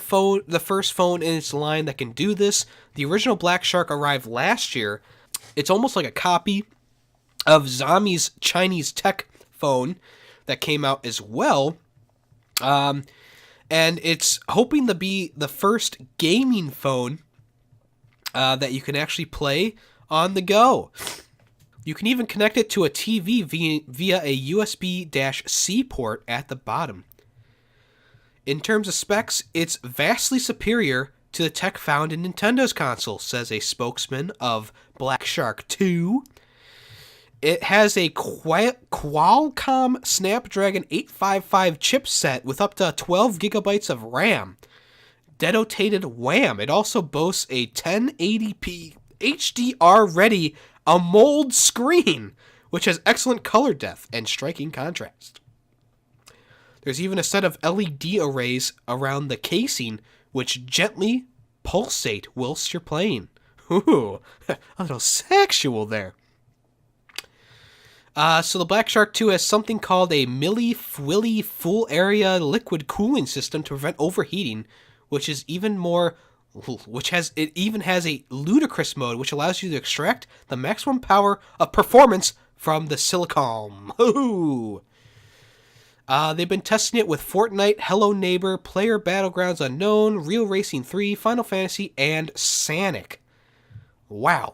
first phone in its line that can do this. The original Black Shark arrived last year. It's almost like a copy of Xiaomi's Chinese tech phone that came out as well. And it's hoping to be the first gaming phone that you can actually play on the go. You can even connect it to a TV via a USB-C port at the bottom. In terms of specs, it's vastly superior to the tech found in Nintendo's console, says a spokesman of Black Shark 2. It has a Qualcomm Snapdragon 855 chipset with up to 12 gigabytes of RAM. Denotated WAM. It also boasts a 1080p HDR-ready AMOLED screen, which has excellent color depth and striking contrast. There's even a set of LED arrays around the casing, which gently pulsate whilst you're playing. Ooh, a little sexual there. So the Black Shark 2 has something called a Milli-Fwilly full area liquid cooling system to prevent overheating, which even has a ludicrous mode, which allows you to extract the maximum power of performance from the silicon. Ooh. They've been testing it with Fortnite, Hello Neighbor, Player Battlegrounds Unknown, Real Racing 3, Final Fantasy, and Sonic. Wow.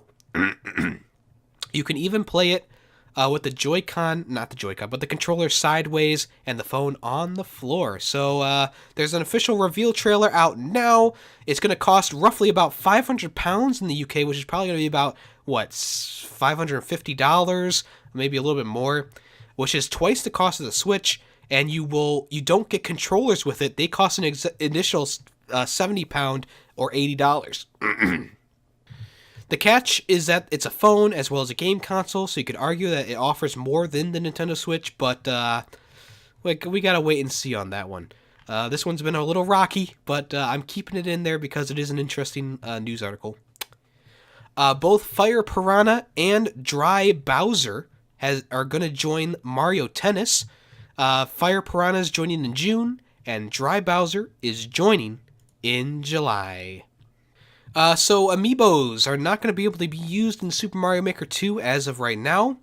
You can even play it with the the controller sideways and the phone on the floor. So there's an official reveal trailer out now. It's going to cost roughly about £500 in the UK, which is probably going to be about, $550, maybe a little bit more, which is twice the cost of the Switch. And you don't get controllers with it. They cost an initial £70 or $80. The catch is that it's a phone as well as a game console, so you could argue that it offers more than the Nintendo Switch, but we gotta wait and see on that one. This one's been a little rocky, but I'm keeping it in there because it is an interesting news article. Both Fire Piranha and Dry Bowser are going to join Mario Tennis. Fire Piranha is joining in June, and Dry Bowser is joining in July. So Amiibos are not going to be able to be used in Super Mario Maker 2 as of right now.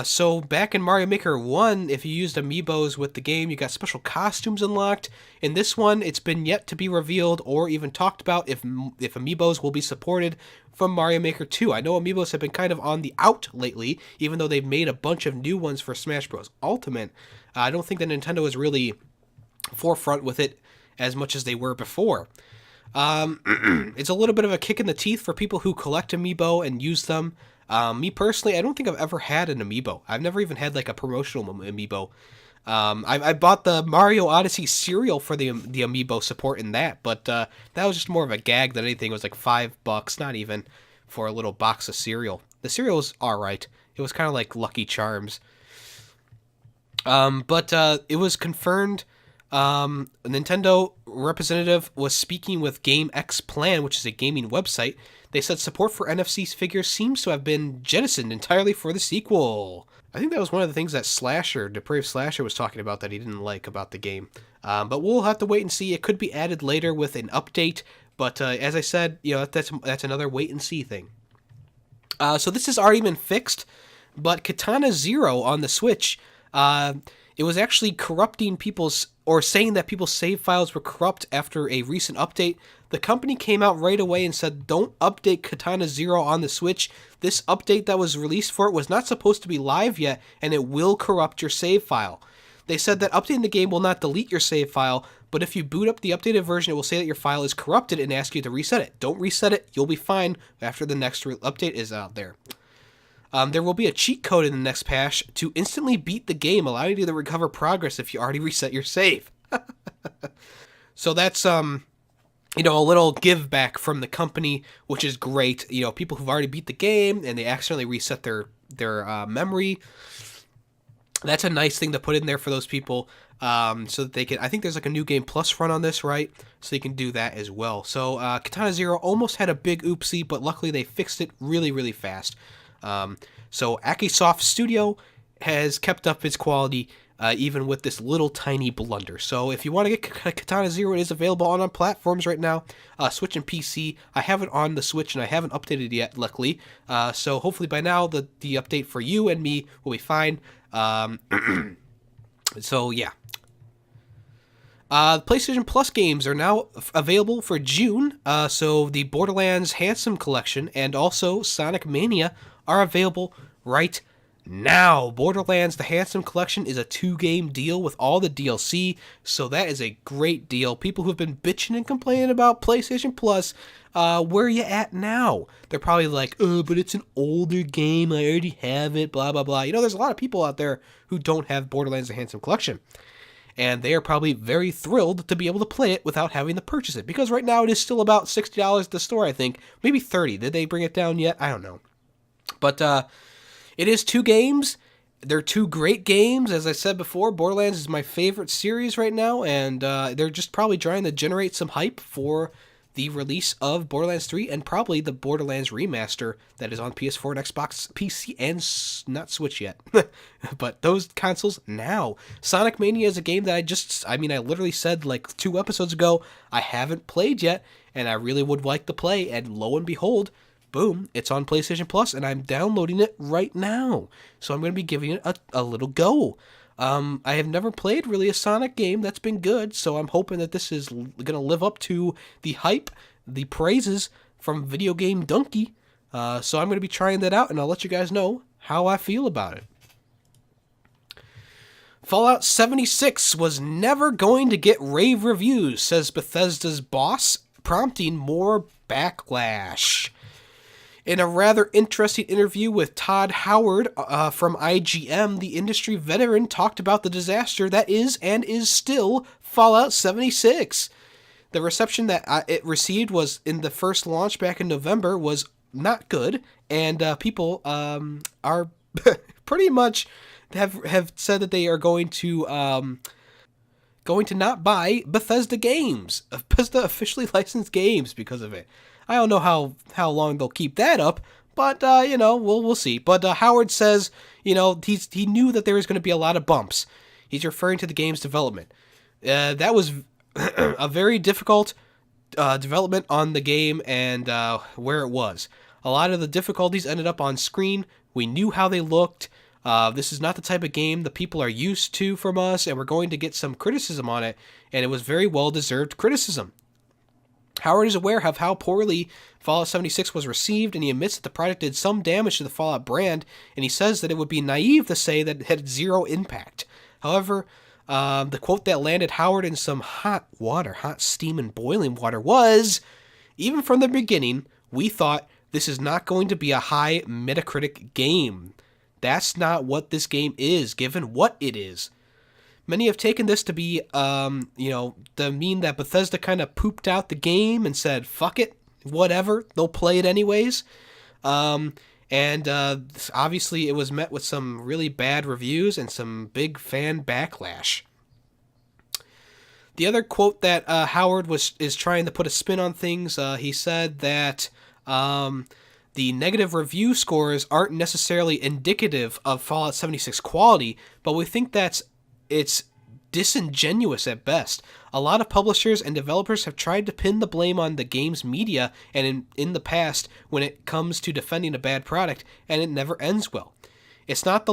So back in Mario Maker 1, if you used Amiibos with the game, you got special costumes unlocked. In this one, it's been yet to be revealed or even talked about if Amiibos will be supported from Mario Maker 2. I know Amiibos have been kind of on the out lately, even though they've made a bunch of new ones for Smash Bros. Ultimate. I don't think that Nintendo is really forefront with it as much as they were before. It's a little bit of a kick in the teeth for people who collect Amiibo and use them. Me personally, I don't think I've ever had an Amiibo. I've never even had like a promotional Amiibo. I bought the Mario Odyssey cereal for the Amiibo support in that, but that was just more of a gag than anything. It was like $5, not even, for a little box of cereal. The cereal was alright. It was kind of like Lucky Charms. But it was confirmed. A Nintendo representative was speaking with GameX Plan, which is a gaming website. They said support for NFC figures seems to have been jettisoned entirely for the sequel. I think that was one of the things that Depraved Slasher was talking about that he didn't like about the game. But we'll have to wait and see. It could be added later with an update. But as I said, that's another wait and see thing. So this has already been fixed. But Kitana ZERO on the Switch, it was actually corrupting saying that people's save files were corrupt after a recent update. The company came out right away and said, don't update Kitana ZERO on the Switch. This update that was released for it was not supposed to be live yet, and it will corrupt your save file. They said that updating the game will not delete your save file, but if you boot up the updated version, it will say that your file is corrupted and ask you to reset it. Don't reset it. You'll be fine after the next update is out there. There will be a cheat code in the next patch to instantly beat the game, allowing you to recover progress if you already reset your save. So that's, a little give back from the company, which is great. People who've already beat the game and they accidentally reset their memory. That's a nice thing to put in there for those people, so that they can. I think there's like a new game plus run on this, right? So you can do that as well. So Kitana ZERO almost had a big oopsie, but luckily they fixed it really, really fast. So Akisoft Studio has kept up its quality even with this little tiny blunder. So if you want to get Kitana ZERO, it is available on platforms right now, Switch and PC. I have it on the Switch and I haven't updated it yet, luckily. So hopefully by now the update for you and me will be fine. So yeah. PlayStation Plus games are now available for June. So the Borderlands Handsome Collection and also Sonic Mania are available right now. Borderlands The Handsome Collection is a 2-game deal with all the DLC, so that is a great deal. People who've been bitching and complaining about PlayStation Plus, where are you at now? They're probably like, oh, but it's an older game, I already have it, blah, blah, blah. You know, there's a lot of people out there who don't have Borderlands The Handsome Collection, and they are probably very thrilled to be able to play it without having to purchase it, because right now it is still about $60 at the store, I think. Maybe $30. Did they bring it down yet? I don't know. But, it is 2 games. They're 2 great games. As I said before, Borderlands is my favorite series right now, and they're just probably trying to generate some hype for the release of Borderlands 3 and probably the Borderlands remaster that is on PS4 and Xbox, PC, and not Switch yet. But those consoles now. Sonic Mania is a game that I literally said like 2 episodes ago, I haven't played yet, and I really would like to play, and lo and behold, boom, it's on PlayStation Plus, and I'm downloading it right now. So I'm going to be giving it a little go. I have never played really a Sonic game that's been good, so I'm hoping that this is going to live up to the hype, the praises from Video Game Donkey. So I'm going to be trying that out, and I'll let you guys know how I feel about it. Fallout 76 was never going to get rave reviews, says Bethesda's boss, prompting more backlash. In a rather interesting interview with Todd Howard from IGN, the industry veteran talked about the disaster that is and is still Fallout 76. The reception that it received was in the first launch back in November was not good, and people are pretty much have said that they are going to not buy Bethesda games, Bethesda officially licensed games because of it. I don't know how long they'll keep that up, but, we'll see. But Howard says, he knew that there was going to be a lot of bumps. He's referring to the game's development. That was a very difficult development on the game and where it was. A lot of the difficulties ended up on screen. We knew how they looked. This is not the type of game that people are used to from us, and we're going to get some criticism on it, and it was very well-deserved criticism. Howard is aware of how poorly Fallout 76 was received, and he admits that the product did some damage to the Fallout brand, and he says that it would be naive to say that it had zero impact. However, the quote that landed Howard in some hot steam and boiling water was, even from the beginning, we thought this is not going to be a high Metacritic game. That's not what this game is, given what it is. Many have taken this to be, to mean that Bethesda kind of pooped out the game and said, fuck it, whatever, they'll play it anyways. Obviously it was met with some really bad reviews and some big fan backlash. The other quote that Howard is trying to put a spin on things, he said that the negative review scores aren't necessarily indicative of Fallout 76 quality, but we think it's disingenuous at best. A lot of publishers and developers have tried to pin the blame on the game's media and in the past when it comes to defending a bad product, and it never ends well. It's not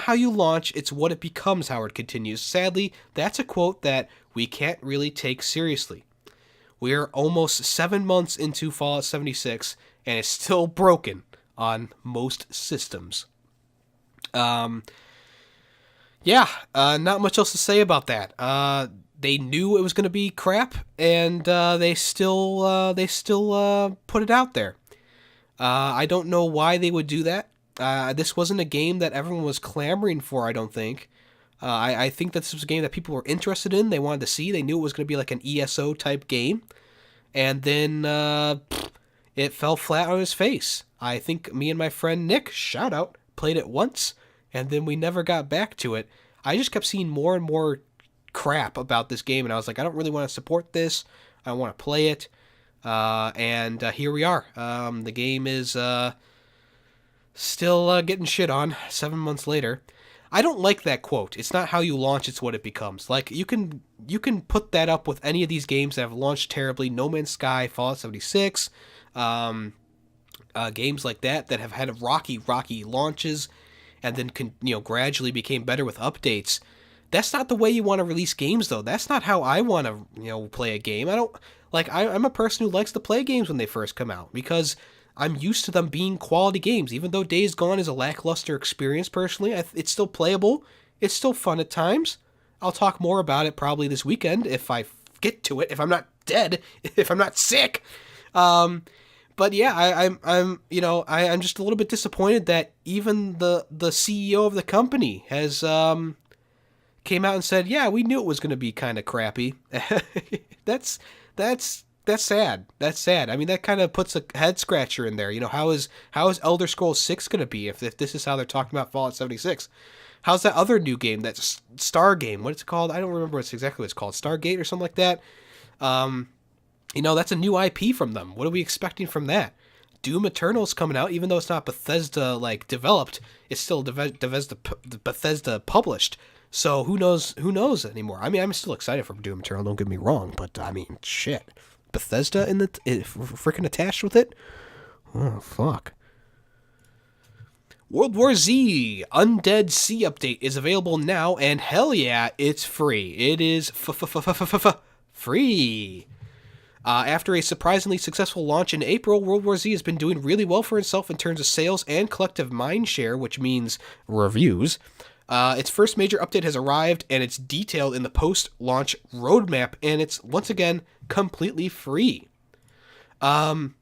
how you launch, it's what it becomes, Howard continues. Sadly, that's a quote that we can't really take seriously. We are almost 7 months into Fallout 76, and it's still broken on most systems. Not much else to say about that. They knew it was going to be crap, and they still put it out there. I don't know why they would do that. This wasn't a game that everyone was clamoring for, I don't think. I think that this was a game that people were interested in. They wanted to see. They knew it was going to be like an ESO type game. And then it fell flat on its face. I think me and my friend Nick, shout out, played it once, and then we never got back to it. I just kept seeing more and more crap about this game, and I was like, I don't really want to support this. I don't want to play it. And here we are. The game is still getting shit on 7 months later. I don't like that quote. It's not how you launch, it's what it becomes. Like, you can put that up with any of these games that have launched terribly. No Man's Sky, Fallout 76, games like that have had rocky launches and then gradually became better with updates. That's not the way you want to release games, though. That's not how I want to play a game. I'm a person who likes to play games when they first come out, because I'm used to them being quality games. Even though Days Gone is a lackluster experience, personally, it's still playable. It's still fun at times. I'll talk more about it probably this weekend if I get to it. If I'm not dead, if I'm not sick. But yeah, I'm just a little bit disappointed that even the CEO of the company has came out and said, yeah, we knew it was going to be kind of crappy. That's sad. That's sad. I mean, that kind of puts a head scratcher in there. You know, how is Elder Scrolls 6 going to be if this is how they're talking about Fallout 76? How's that other new game, that Star game? What's it called? I don't remember exactly what it's called. Stargate or something like that. You know, that's a new IP from them. What are we expecting from that? Doom Eternal's coming out, even though it's not Bethesda developed. It's still Bethesda published. So who knows anymore? I mean, I'm still excited for Doom Eternal. Don't get me wrong, but I mean, shit, Bethesda freaking attached with it. Oh fuck. World War Z Undead Sea update is available now, and hell yeah, it's free. It is free. After a surprisingly successful launch in April, World War Z has been doing really well for itself in terms of sales and collective mindshare, which means reviews. Its first major update has arrived, and it's detailed in the post-launch roadmap, and it's, once again, completely free. Undead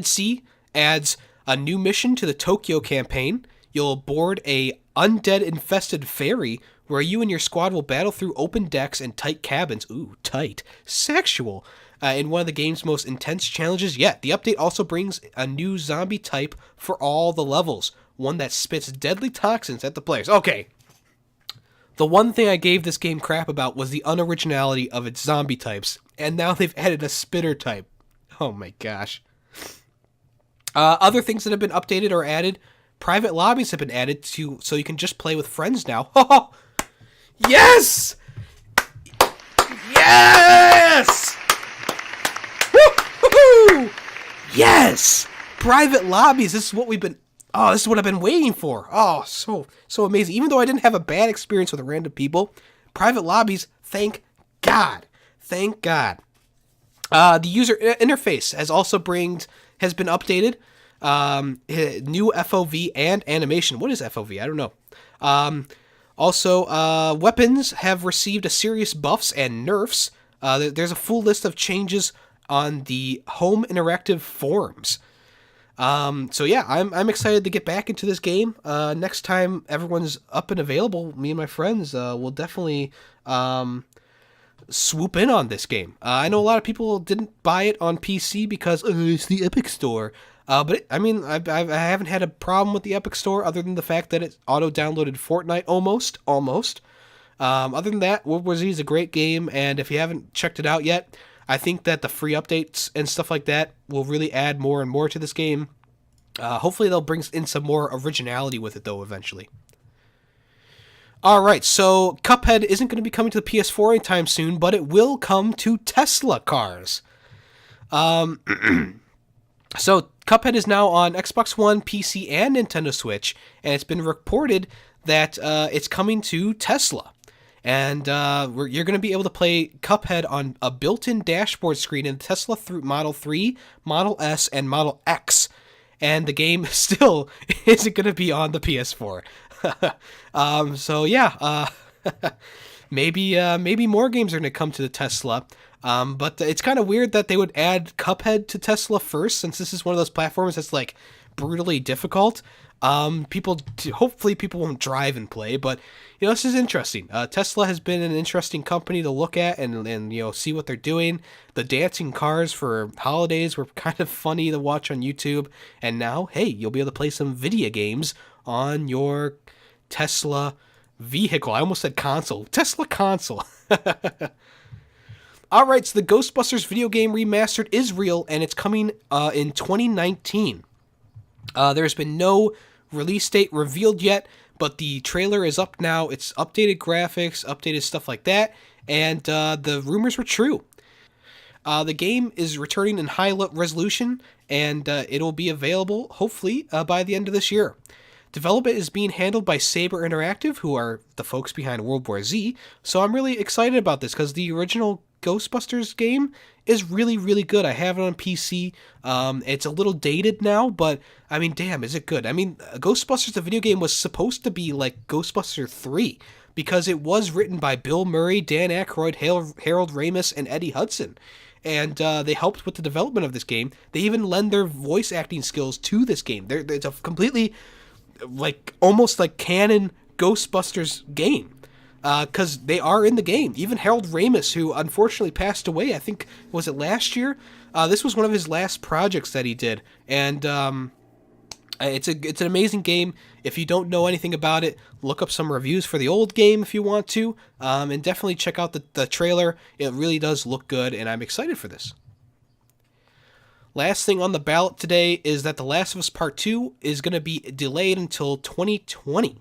Sea adds a new mission to the Tokyo campaign. You'll board a undead-infested ferry where you and your squad will battle through open decks and tight cabins. Ooh, tight. Sexual. In one of the game's most intense challenges yet. The update also brings a new zombie type for all the levels. One that spits deadly toxins at the players. Okay. The one thing I gave this game crap about was the unoriginality of its zombie types. And now they've added a spitter type. Oh my gosh. Other things that have been updated or added. Private lobbies have been added so you can just play with friends now. Yes! Yes! Woo-hoo-hoo! Yes! Private lobbies. This is what I've been waiting for. Oh, so amazing. Even though I didn't have a bad experience with random people, private lobbies, thank God. Thank God. The user interface has been updated. New FOV and animation. What is FOV? I don't know. Also, weapons have received a serious buffs and nerfs. There's a full list of changes on the home interactive forums. So yeah, I'm excited to get back into this game. Next time everyone's up and available, me and my friends will definitely swoop in on this game. I know a lot of people didn't buy it on PC because it's the Epic Store. But I haven't had a problem with the Epic Store other than the fact that it auto-downloaded Fortnite almost. Other than that, World War Z is a great game, and if you haven't checked it out yet, I think that the free updates and stuff like that will really add more and more to this game. Hopefully they'll bring in some more originality with it, though, eventually. Alright, so CupHead isn't going to be coming to the PS4 anytime soon, but it will come to Tesla cars. So, CupHead is now on Xbox One, PC, and Nintendo Switch, and it's been reported that it's coming to Tesla. And you're going to be able to play CupHead on a built-in dashboard screen in Tesla Model 3, Model S, and Model X. And the game still isn't going to be on the PS4. So yeah, maybe more games are going to come to the Tesla. But it's kind of weird that they would add CupHead to Tesla first, since this is one of those platforms that's like brutally difficult. Hopefully people won't drive and play, but you know, this is interesting. Tesla has been an interesting company to look at and you know, see what they're doing. The dancing cars for holidays were kind of funny to watch on YouTube, and now, hey, you'll be able to play some video games on your Tesla vehicle. I almost said console. Tesla console. Alright, so the Ghostbusters video game remastered is real, and it's coming in 2019. There's been no release date revealed yet, but the trailer is up now. It's updated graphics, updated stuff like that, and the rumors were true. The game is returning in high resolution, and it'll be available, hopefully, by the end of this year. Development is being handled by Saber Interactive, who are the folks behind World War Z, so I'm really excited about this, because the original Ghostbusters game is really, really good. I have it on PC. It's a little dated now, but I mean, damn, is it good? I mean, Ghostbusters, the video game, was supposed to be like Ghostbusters 3 because it was written by Bill Murray, Dan Aykroyd, Harold Ramis, and Eddie Hudson. And they helped with the development of this game. They even lend their voice acting skills to this game. It's a completely, like, almost like canon Ghostbusters game. Because they are in the game. Even Harold Ramis, who unfortunately passed away, I think, was it last year? This was one of his last projects that he did. And it's an amazing game. If you don't know anything about it, look up some reviews for the old game if you want to. And definitely check out the trailer. It really does look good, and I'm excited for this. Last thing on the ballot today is that The Last of Us Part 2 is going to be delayed until 2020.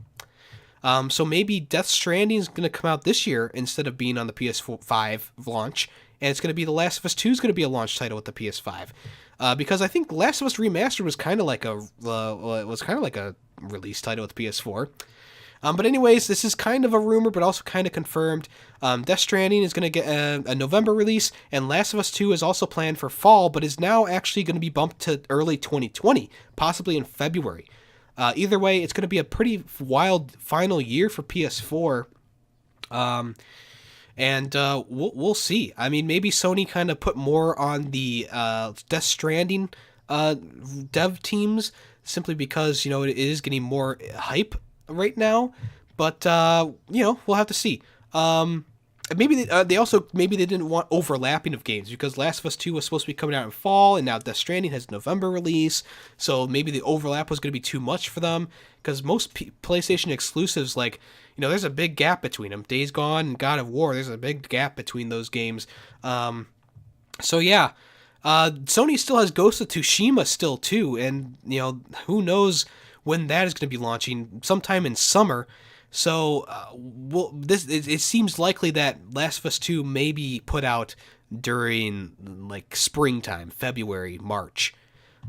So maybe Death Stranding is going to come out this year instead of being on the PS5 launch, and it's going to be The Last of Us 2 is going to be a launch title with the PS5, because I think Last of Us Remastered was kind of like a release title with PS4. But anyways, this is kind of a rumor, but also kind of confirmed. Death Stranding is going to get a November release, and Last of Us 2 is also planned for fall, but is now actually going to be bumped to early 2020, possibly in February. Either way, it's going to be a pretty wild final year for PS4. And we'll see. I mean, maybe Sony kind of put more on the Death Stranding dev teams simply because, you know, it is getting more hype right now. But, you know, we'll have to see. Maybe they didn't want overlapping of games because Last of Us 2 was supposed to be coming out in fall, and now Death Stranding has November release, so maybe the overlap was going to be too much for them, because most PlayStation exclusives, like, you know, there's a big gap between them. Days Gone and God of War, there's a big gap between those games. So yeah, Sony still has Ghost of Tsushima still too, and, you know, who knows when that is going to be launching, sometime in summer. So, it seems likely that Last of Us 2 may be put out during, like, springtime, February, March.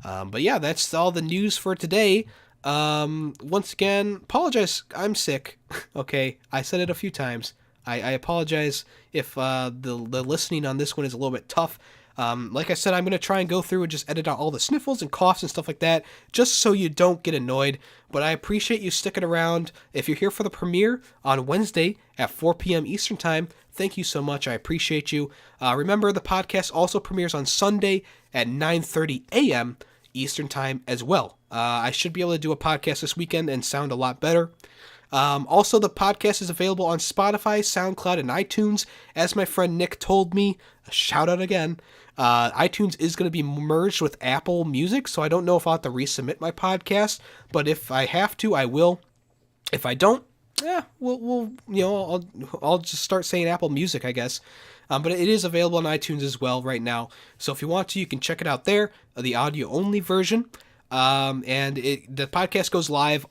But yeah, that's all the news for today. Once again, apologize, I'm sick, okay? I said it a few times. I apologize if the listening on this one is a little bit tough. Like I said, I'm going to try and go through and just edit out all the sniffles and coughs and stuff like that, just so you don't get annoyed. But I appreciate you sticking around. If you're here for the premiere on Wednesday at 4 p.m. Eastern Time, thank you so much. I appreciate you. Remember, the podcast also premieres on Sunday at 9:30 a.m. Eastern Time as well. I should be able to do a podcast this weekend and sound a lot better. Also, the podcast is available on Spotify, SoundCloud, and iTunes. As my friend Nick told me, a shout out again, iTunes is going to be merged with Apple Music, so I don't know if I'll have to resubmit my podcast, but if I have to, I will. If I don't, yeah, we'll you know, I'll just start saying Apple Music, I guess. But it is available on iTunes as well right now, so if you want to, you can check it out there, the audio-only version. And the podcast goes live,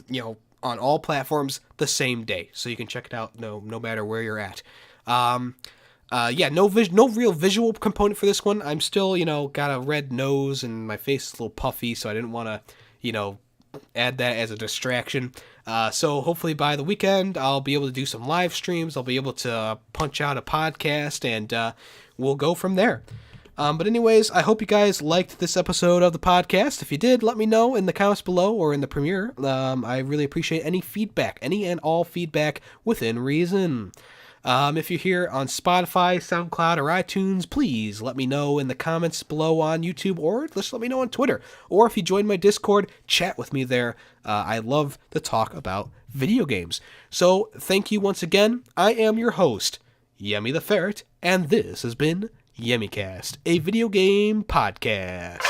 you know, on all platforms the same day, so you can check it out no matter where you're at. Yeah, no real visual component for this one. I'm still, you know, got a red nose and my face is a little puffy, so I didn't want to, you know, add that as a distraction. So hopefully by the weekend I'll be able to do some live streams. I'll be able to punch out a podcast, and we'll go from there. But anyways, I hope you guys liked this episode of the podcast. If you did, let me know in the comments below or in the premiere. I really appreciate any feedback, any and all feedback within reason. If you're here on Spotify, SoundCloud, or iTunes, please let me know in the comments below on YouTube, or just let me know on Twitter. Or if you join my Discord, chat with me there. I love to talk about video games. So thank you once again. I am your host, YemmytheFerret, and this has been YemmyCast, a video game podcast.